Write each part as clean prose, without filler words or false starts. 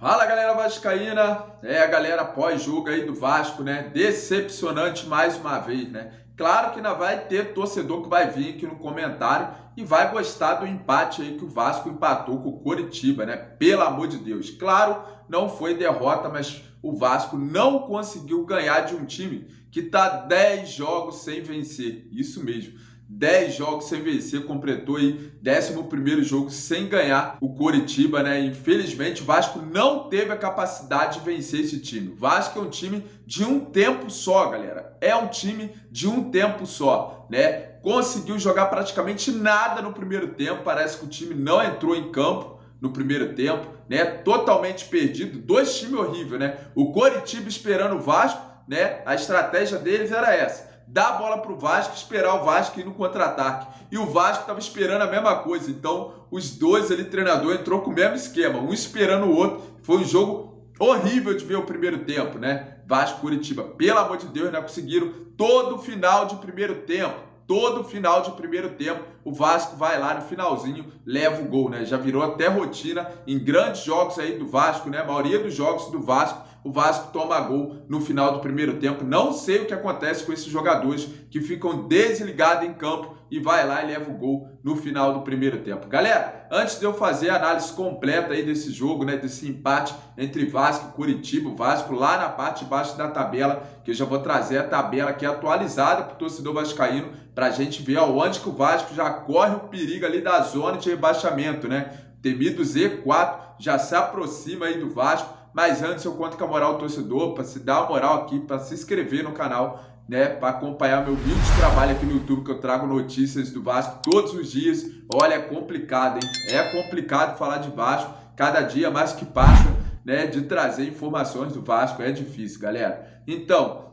Fala, galera vascaína, a galera pós-jogo aí do Vasco, né? Decepcionante mais uma vez, né? Claro que ainda vai ter torcedor que vai vir aqui no comentário e vai gostar do empate aí que o Vasco empatou com o Coritiba, né? Pelo amor de Deus. Claro, não foi derrota, mas o Vasco não conseguiu ganhar de um time que tá 10 jogos sem vencer. Isso mesmo. 10 jogos sem vencer, completou aí 11º jogo sem ganhar o Coritiba, né? Infelizmente, o Vasco não teve a capacidade de vencer esse time. O Vasco é um time de um tempo só, galera. É um time de um tempo só, né? Conseguiu jogar praticamente nada no primeiro tempo. Parece que o time não entrou em campo no primeiro tempo, né? Totalmente perdido. Dois times horríveis, né? O Coritiba esperando o Vasco, né? A estratégia deles era essa: dar a bola para o Vasco, esperar o Vasco ir no contra-ataque. E o Vasco estava esperando a mesma coisa. Então, os dois ali, treinador, entrou com o mesmo esquema, um esperando o outro. Foi um jogo horrível de ver o primeiro tempo, né? Vasco e Coritiba, pelo amor de Deus, né? Conseguiram todo final de primeiro tempo. Todo final de primeiro tempo, o Vasco vai lá no finalzinho, leva o gol, né? Já virou até rotina em grandes jogos aí do Vasco, né? A maioria dos jogos do Vasco, o Vasco toma gol no final do primeiro tempo. Não sei o que acontece com esses jogadores que ficam desligados em campo e vai lá e leva o gol no final do primeiro tempo. Galera, antes de eu fazer a análise completa aí desse jogo, né, desse empate entre Vasco e Coritiba, o Vasco lá na parte de baixo da tabela, que eu já vou trazer a tabela aqui atualizada para o torcedor vascaíno, para a gente ver aonde que o Vasco já corre o perigo ali da zona de rebaixamento, né? O temido Z4 já se aproxima aí do Vasco. Mas antes eu conto com a moral do torcedor, para se dar uma moral aqui, para se inscrever no canal, né, para acompanhar meu vídeo de trabalho aqui no YouTube, que eu trago notícias do Vasco todos os dias. Olha, é complicado, hein? É complicado falar de Vasco, cada dia mais que passa, né, de trazer informações do Vasco, é difícil, galera. Então,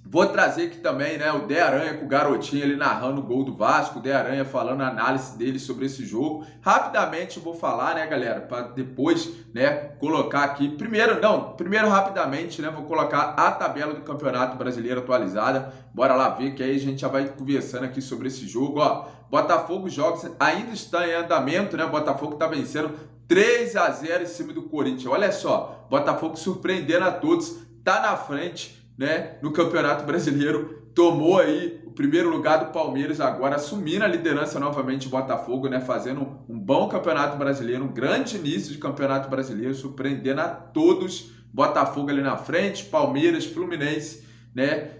vou trazer aqui também, né, o De Aranha com o garotinho ali narrando o gol do Vasco, o De Aranha falando a análise dele sobre esse jogo. Rapidamente eu vou falar, né, galera, para depois, né, colocar aqui. Primeiro rapidamente, né, vou colocar a tabela do Campeonato Brasileiro atualizada. Bora lá ver, que aí a gente já vai conversando aqui sobre esse jogo, ó. Botafogo, os jogos ainda estão em andamento, né? Botafogo tá vencendo 3-0 em cima do Corinthians. Olha só, Botafogo surpreendendo a todos, tá na frente, né, no Campeonato Brasileiro, tomou aí o primeiro lugar do Palmeiras, agora assumindo a liderança novamente do Botafogo, né, fazendo um bom Campeonato Brasileiro, um grande início de Campeonato Brasileiro, surpreendendo a todos. Botafogo ali na frente, Palmeiras, Fluminense, né,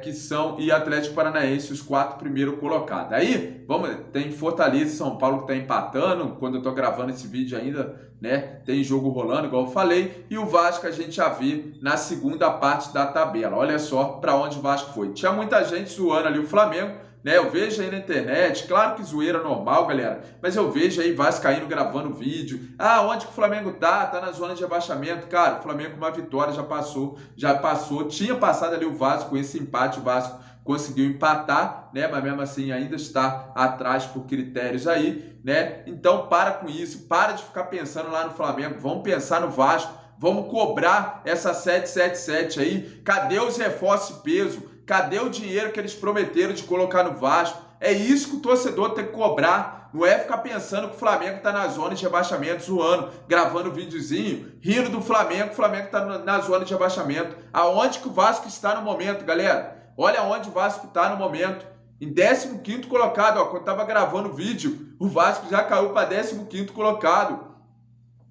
que são, e Atlético Paranaense, os 4 primeiros colocados. Aí, tem Fortaleza e São Paulo que tá empatando, quando eu tô gravando esse vídeo ainda, né, tem jogo rolando, igual eu falei, e o Vasco a gente já vê na segunda parte da tabela. Olha só para onde o Vasco foi. Tinha muita gente zoando ali o Flamengo, né? Eu vejo aí na internet, claro que zoeira normal, galera, mas eu vejo aí vascaíno gravando vídeo. Ah, onde que o Flamengo tá? Tá na zona de rebaixamento. Cara, o Flamengo com uma vitória já passou, tinha passado ali o Vasco, com esse empate o Vasco conseguiu empatar, né? Mas mesmo assim ainda está atrás por critérios aí, né? Então para com isso, para de ficar pensando lá no Flamengo, vamos pensar no Vasco, vamos cobrar essa 777 aí. Cadê os reforços e peso? Cadê o dinheiro que eles prometeram de colocar no Vasco? É isso que o torcedor tem que cobrar. Não é ficar pensando que o Flamengo tá na zona de rebaixamento, zoando, gravando videozinho, rindo do Flamengo, o Flamengo tá na zona de rebaixamento. Aonde que o Vasco está no momento, galera? Olha onde o Vasco está no momento. Em 15º colocado, ó, quando estava gravando o vídeo, o Vasco já caiu para 15º colocado.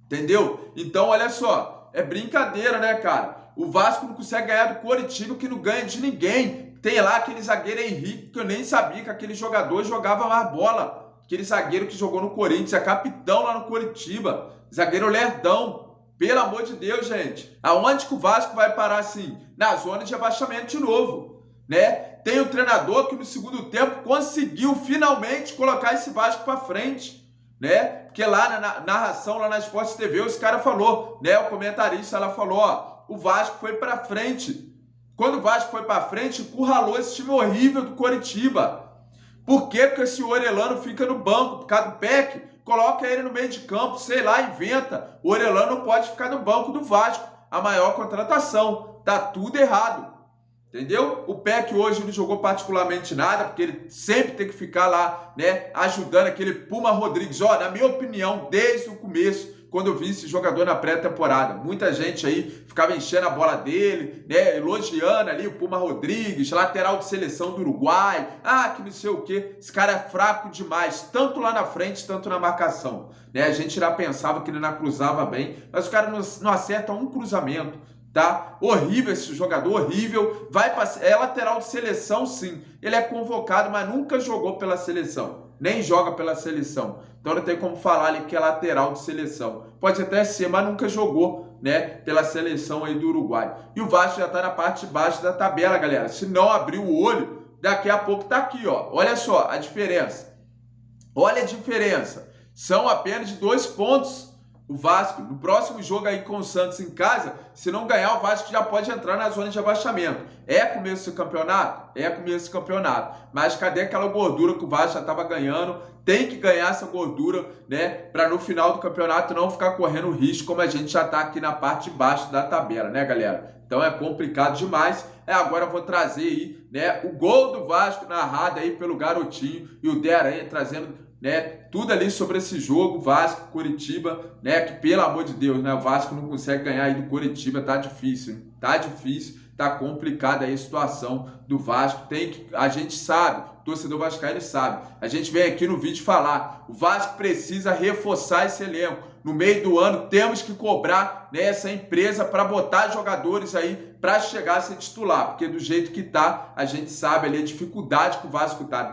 Entendeu? Então, olha só, é brincadeira, né, cara? O Vasco não consegue ganhar do Coritiba, que não ganha de ninguém. Tem lá aquele zagueiro Henrique, que eu nem sabia que aquele jogador jogava mais bola. Aquele zagueiro que jogou no Corinthians, é capitão lá no Coritiba. Zagueiro lerdão. Pelo amor de Deus, gente. Aonde que o Vasco vai parar assim? Na zona de abaixamento de novo, né? Tem um treinador que no segundo tempo conseguiu finalmente colocar esse Vasco para frente, né? Porque lá na narração, lá na Sport TV, os caras falou, né? O comentarista, ela falou, ó, o Vasco foi para frente. Quando o Vasco foi para frente, encurralou esse time horrível do Coritiba. Por quê? Porque esse Orelhano fica no banco, por causa do PEC, coloca ele no meio de campo, sei lá, inventa. O Orelhano não pode ficar no banco do Vasco, a maior contratação. Tá tudo errado. Entendeu? O PEC hoje não jogou particularmente nada, porque ele sempre tem que ficar lá, né, ajudando aquele Puma Rodrigues. Ó, na minha opinião, desde o começo, quando eu vi esse jogador na pré-temporada. Muita gente aí ficava enchendo a bola dele, né, elogiando ali o Puma Rodrigues, lateral de seleção do Uruguai, que não sei o quê. Esse cara é fraco demais, tanto lá na frente, tanto na marcação. Né? A gente já pensava que ele não cruzava bem, mas o cara não acerta um cruzamento. Tá? Horrível esse jogador, horrível. É lateral de seleção, sim. Ele é convocado, mas nunca jogou pela seleção. Nem joga pela seleção. Então não tem como falar ali que é lateral de seleção. Pode até ser, mas nunca jogou, né, pela seleção aí do Uruguai. E o Vasco já tá na parte de baixo da tabela, galera. Se não abrir o olho, daqui a pouco tá aqui, ó. Olha só a diferença. Olha a diferença. São apenas de 2 pontos. O Vasco, no próximo jogo aí com o Santos em casa, se não ganhar, o Vasco já pode entrar na zona de abaixamento. É começo do campeonato? É começo do campeonato. Mas cadê aquela gordura que o Vasco já estava ganhando? Tem que ganhar essa gordura, né? Para no final do campeonato não ficar correndo risco, como a gente já está aqui na parte de baixo da tabela, né, galera? Então é complicado demais. Agora eu vou trazer aí, né, o gol do Vasco narrado aí pelo Garotinho e o De Aranha trazendo, né, tudo ali sobre esse jogo, Vasco, Coritiba, né, que pelo amor de Deus, né, o Vasco não consegue ganhar aí do Coritiba, tá difícil, hein? Tá difícil, tá complicada aí a situação do Vasco, a gente sabe, o torcedor vascaíno sabe, a gente vem aqui no vídeo falar, o Vasco precisa reforçar esse elenco, no meio do ano temos que cobrar, né, essa empresa para botar jogadores aí para chegar a ser titular, porque do jeito que tá, a gente sabe ali a dificuldade que o Vasco tá.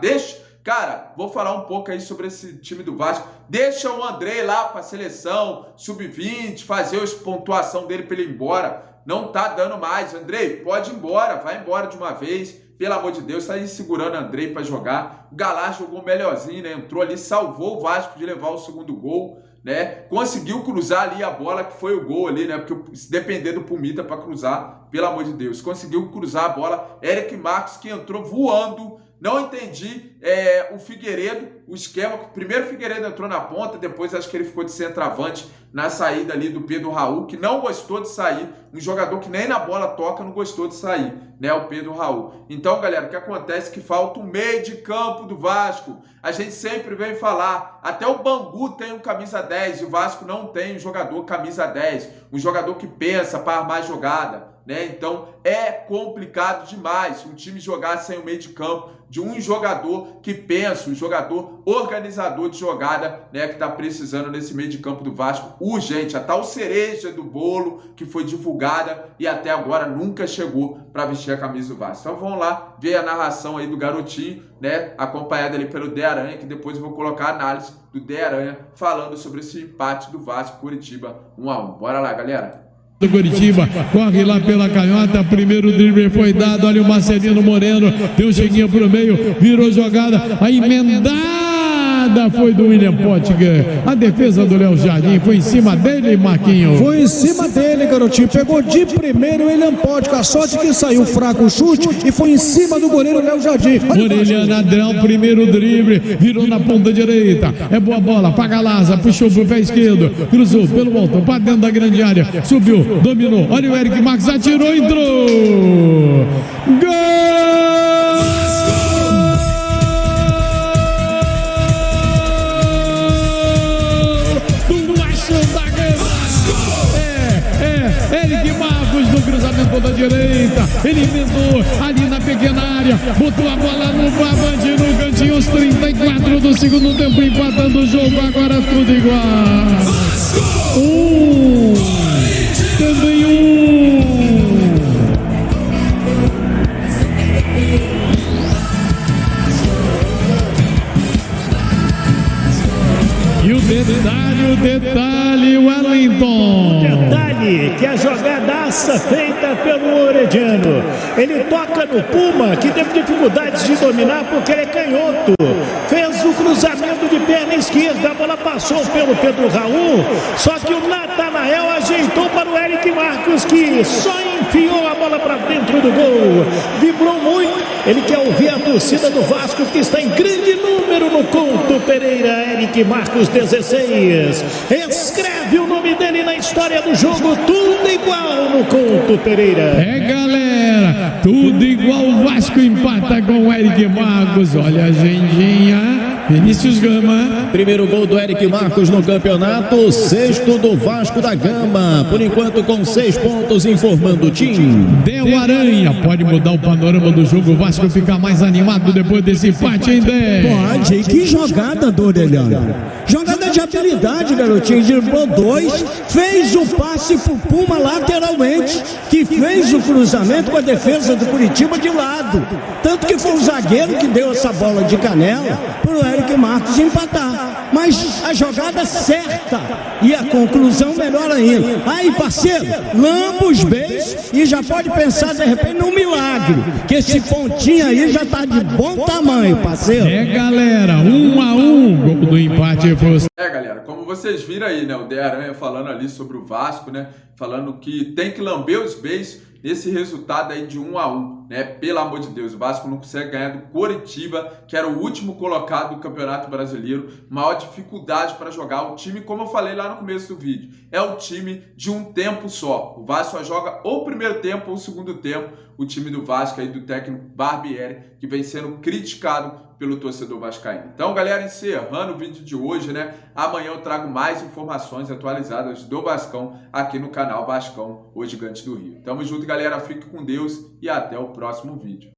Cara, vou falar um pouco aí sobre esse time do Vasco. Deixa o Andrei lá para a seleção, sub-20, fazer a pontuação dele para ele ir embora. Não tá dando mais. Andrei, pode ir embora, vai embora de uma vez. Pelo amor de Deus, tá aí segurando o Andrei para jogar. O Galás jogou melhorzinho, né? Entrou ali, salvou o Vasco de levar o segundo gol, né? Conseguiu cruzar ali a bola, que foi o gol ali, né? Porque se depender do Pumita para cruzar, pelo amor de Deus, conseguiu cruzar a bola. Eric Marcos que entrou voando. Não entendi o Figueiredo, o esquema. Primeiro o Figueiredo entrou na ponta, depois acho que ele ficou de centroavante na saída ali do Pedro Raul, que não gostou de sair. Um jogador que nem na bola toca não gostou de sair, né? O Pedro Raul. Então, galera, o que acontece é que falta o meio de campo do Vasco. A gente sempre vem falar, até o Bangu tem um camisa 10 e o Vasco não tem um jogador camisa 10, um jogador que pensa para armar jogada. Né? Então é complicado demais um time jogar sem o meio de campo de um jogador que pensa, um jogador organizador de jogada, né? Que está precisando nesse meio de campo do Vasco urgente. A tal cereja do bolo que foi divulgada e até agora nunca chegou para vestir a camisa do Vasco. Então vamos lá ver a narração aí do Garotinho, né? Acompanhada ali pelo De Aranha, que depois eu vou colocar a análise do De Aranha falando sobre esse empate do Vasco Coritiba 1-1. Bora lá, galera. Do Coritiba, corre lá pela canhota, primeiro drible foi dado, olha o Marcelino Moreno, deu um cheguinho pro meio, virou jogada, a emendada foi do William Pottinger, a defesa do Léo Jardim foi em cima dele, Marquinhos. Foi em cima dele, Garotinho, pegou de primeiro o William Pottinger, a sorte que saiu fraco o chute e foi em cima do goleiro Léo Jardim. Orelhana Adrão, primeiro drible, virou na ponta direita, é boa bola, pra Galazza, puxou pro pé esquerdo, cruzou pelo alto, pra dentro da grande área, subiu, dominou, olha o Eric Marcos, atirou, entrou, gol! Eric Marcos no cruzamento da direita, ele emendou ali na pequena área, botou a bola no barbante, no cantinho, os 34 do segundo tempo, empatando o jogo, agora tudo igual. Também E o detalhe, Wellington. Detalhe que a jogadaça feita pelo Orediano. Ele toca no Puma, que teve dificuldades de dominar porque ele é canhoto. Fez o cruzamento de perna esquerda, a bola passou pelo Pedro Raul, só que o Natanael ajeitou para o Eric Marcos, que só enfiou a bola para dentro do gol. Vibrou muito Ele quer ouvir a torcida do Vasco, que está em grande número no Couto Pereira. Eric Marcos, 16. Escreve o nome dele na história do jogo. Tudo igual no Couto Pereira. Galera, tudo igual. O Vasco empata com o Eric Marcos. Olha a agendinha. Vinícius Gama. Primeiro gol do Eric Marcos no campeonato, sexto do Vasco da Gama, por enquanto com 6 pontos, informando o time. Del Aranha, pode mudar o panorama do jogo, o Vasco ficar mais animado depois desse empate, hein, Del? Pode, que jogada do Orelhão. Jogada de habilidade, garotinho, driblou 2, fez o passe pro Puma lateralmente, que fez o cruzamento com a defesa do Curitiba de lado. Tanto que foi o zagueiro que deu essa bola de canela pro Eric Marcos empatar. Mas a jogada certa e a conclusão melhor ainda. Aí, parceiro, lamba os beijos e já pode pensar de repente num milagre, que esse pontinho aí já tá de bom tamanho, parceiro. Galera, 1-1, gol do empate foi o... Galera, como vocês viram aí, né, o De Aranha falando ali sobre o Vasco, né, falando que tem que lamber os beijos nesse resultado aí de 1-1, né, pelo amor de Deus, o Vasco não consegue ganhar do Coritiba, que era o último colocado do Campeonato Brasileiro, maior dificuldade para jogar, o time, como eu falei lá no começo do vídeo, é o time de um tempo só, o Vasco só joga ou o primeiro tempo ou o segundo tempo, o time do Vasco aí do técnico Barbieri, que vem sendo criticado pelo torcedor vascaíno. Então, galera, encerrando o vídeo de hoje, né? Amanhã eu trago mais informações atualizadas do Vascão aqui no canal Vascão, o Gigante do Rio. Tamo junto, galera. Fique com Deus e até o próximo vídeo.